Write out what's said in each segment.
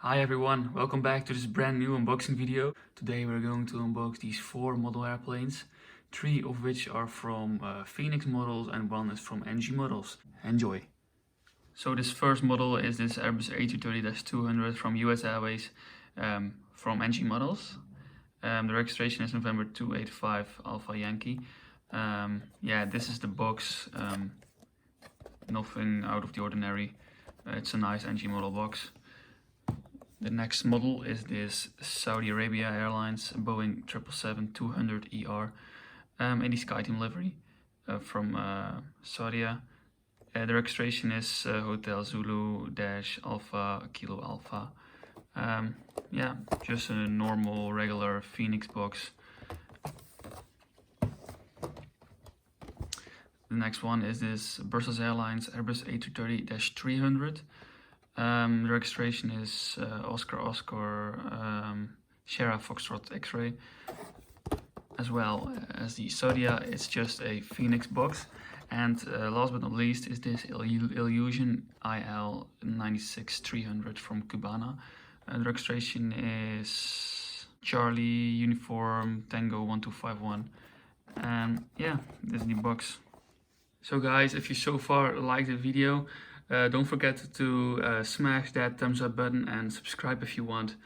Hi everyone, welcome back to this brand new unboxing video. Today we're going to unbox these 4 model airplanes, 3 of which are from Phoenix models and 1 is from NG models. Enjoy! So this first model is this Airbus A330-200 from US Airways from NG models. The registration is November 285 Alpha Yankee. Yeah, this is the box, nothing out of the ordinary. It's a nice NG model box. The next model is this Saudi Arabia Airlines Boeing 777-200ER in the Skyteam livery from Saudia. The registration is Hotel Zulu-Alpha Kilo Alpha. Yeah, just a normal regular Phoenix box. The next one is this Brussels Airlines Airbus A330-300. The registration is Oscar Sierra Foxtrot X-ray, as well as the Saudia. It's just a Phoenix box. And last but not least is this Illusion IL-96-300 from Cubana. The registration is Charlie Uniform Tango 1251. And yeah, this is the box. So guys, if you so far liked the video, don't forget to smash that thumbs up button and subscribe if you want.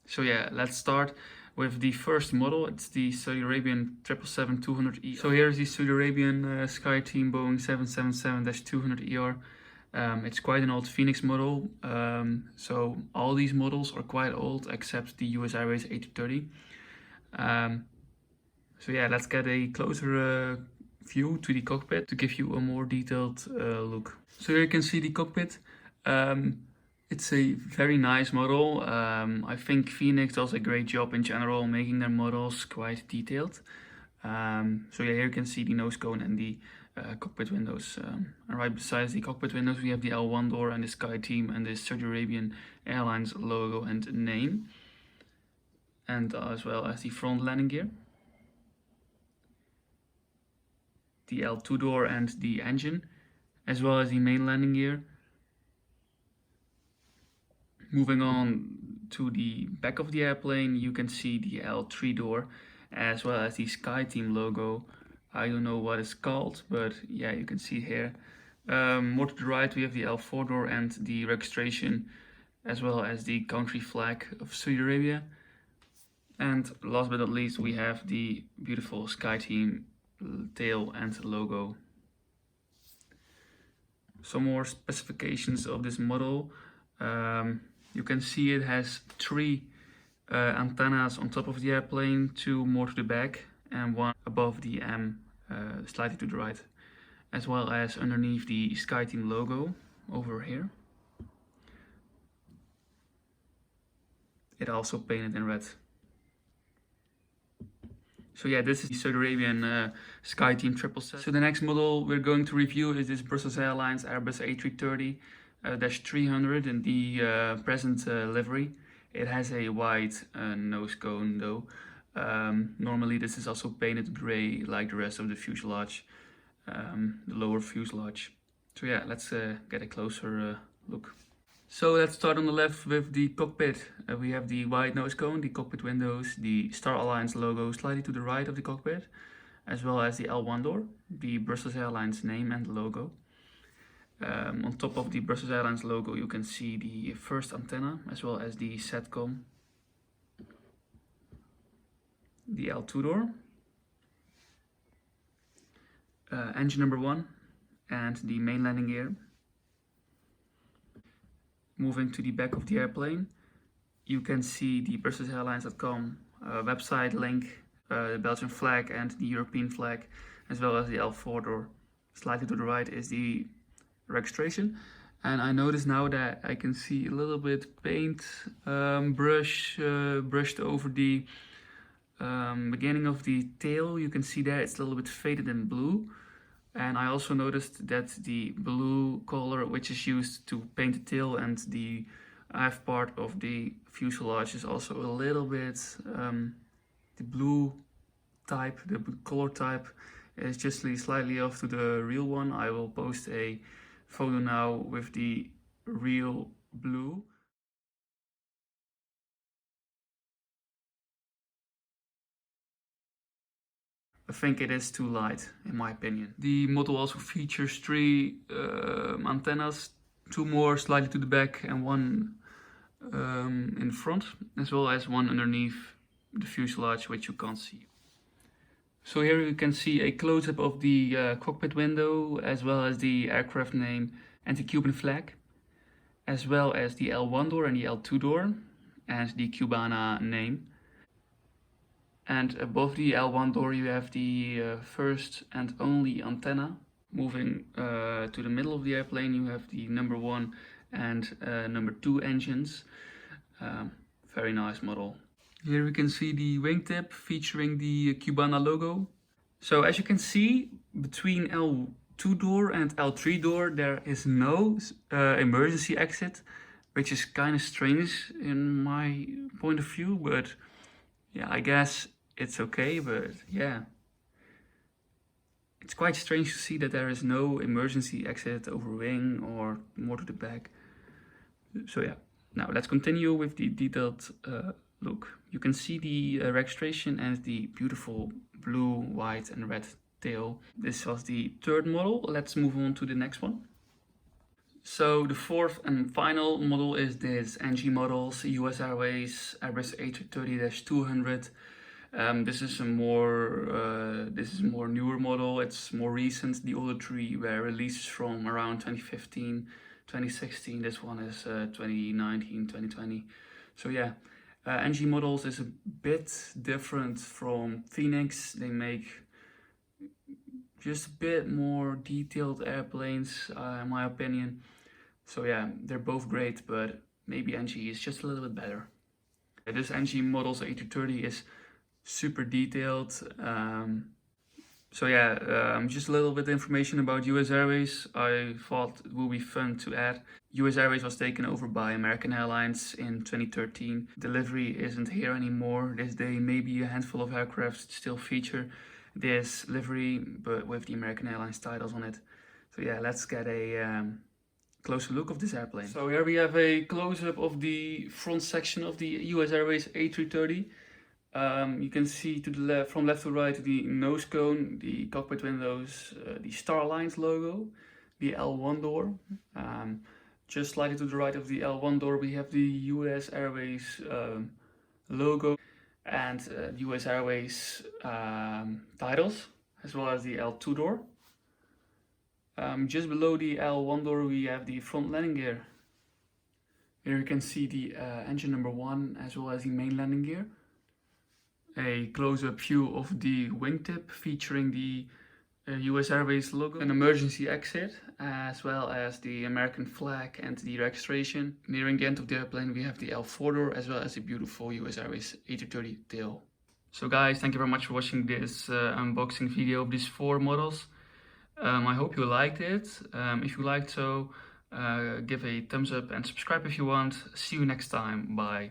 So yeah, let's start with the first model. It's the Saudi Arabian 777-200E. So here's the Saudi Arabian Skyteam Boeing 777-200ER. It's quite an old Phoenix model. So all these models are quite old except the US Airways A330. So yeah, let's get a closer view to the cockpit to give you a more detailed look. So here you can see the cockpit. It's a very nice model. I think Phoenix does a great job in general making their models quite detailed. So yeah, here you can see the nose cone and the cockpit windows. And right besides the cockpit windows we have the L1 door and the Skyteam and the Saudi Arabian Airlines logo and name. And as well as the front landing gear, the L2 door and the engine, as well as the main landing gear. Moving on to the back of the airplane, you can see the L3 door, as well as the Skyteam logo. I don't know what it's called, but yeah, you can see it here. More to the right, we have the L4 door and the registration, as well as the country flag of Saudi Arabia. And last but not least, we have the beautiful Skyteam tail and logo. Some more specifications of this model. You can see it has 3 antennas on top of the airplane, 2 more to the back and 1 above the M, slightly to the right, as well as underneath the Skyteam logo over here. It also painted in red. So yeah, this is the Saudi Arabian Skyteam 777. So the next model we're going to review is this Brussels Airlines Airbus A330-300 in the present livery. It has a white nose cone though. Normally this is also painted grey like the rest of the fuselage, the lower fuselage. So yeah, let's get a closer look. So let's start on the left with the cockpit. We have the white nose cone, the cockpit windows, the Star Alliance logo slightly to the right of the cockpit, as well as the L1 door, the Brussels Airlines name and logo. On top of the Brussels Airlines logo you can see the first antenna, as well as the SATCOM, the L2 door, engine number 1 and the main landing gear. Moving to the back of the airplane, you can see the BrusselsAirlines.com website link, the Belgian flag and the European flag, as well as the L4 door. Slightly to the right is the registration. And I notice now that I can see a little bit paint brushed over the beginning of the tail. You can see there it's a little bit faded in blue. And I also noticed that the blue color which is used to paint the tail and the aft part of the fuselage is also a little bit, the blue type, the color type is just slightly off to the real one. I will post a photo now with the real blue. I think it is too light, in my opinion. The model also features 3 antennas, 2 more slightly to the back and 1 in front, as well as 1 underneath the fuselage, which you can't see. So here you can see a close-up of the cockpit window, as well as the aircraft name and the Cuban flag, as well as the L1 door and the L2 door, and the Cubana name. And above the L1 door you have the first and only antenna. Moving to the middle of the airplane you have the number 1 and number 2 engines. Very nice model. Here we can see the wingtip featuring the Cubana logo. So as you can see, between L2 door and L3 door there is no emergency exit, which is kind of strange in my point of view, but yeah, I guess it's okay. But yeah, it's quite strange to see that there is no emergency exit over wing or more to the back. So yeah, now let's continue with the detailed look. You can see the registration and the beautiful blue, white and red tail. This was the 3rd model. Let's move on to the next one. So the 4th and final model is this NG models, US Airways Airbus A330-200. This is a more newer model. It's more recent. The other 3 were released from around 2015, 2016. This one is 2019, 2020. So yeah, NG models is a bit different from Phoenix. They make just a bit more detailed airplanes, in my opinion. So yeah, they're both great, but maybe NG is just a little bit better. This NG models A330 is super detailed. So yeah, just a little bit of information about US Airways. I thought it would be fun to add. US Airways was taken over by American Airlines in 2013. The livery isn't here anymore. This day maybe a handful of aircraft still feature this livery, but with the American Airlines titles on it. So yeah, let's get a closer look of this airplane. So here we have a close-up of the front section of the US Airways A330. You can see to the left, from left to right, the nose cone, the cockpit windows, the Starlines logo, the L1 door. Just slightly to the right of the L1 door we have the US Airways logo and US Airways titles, as well as the L2 door. Just below the L1 door we have the front landing gear. Here you can see the engine number 1 as well as the main landing gear. A close-up view of the wingtip featuring the US Airways logo, an emergency exit, as well as the American flag and the registration. Nearing the end of the airplane we have the L4 door as well as the beautiful US Airways A330 tail. So guys, thank you very much for watching this unboxing video of these 4 models. I hope you liked it. If you liked so, give a thumbs up and subscribe if you want. See you next time. Bye.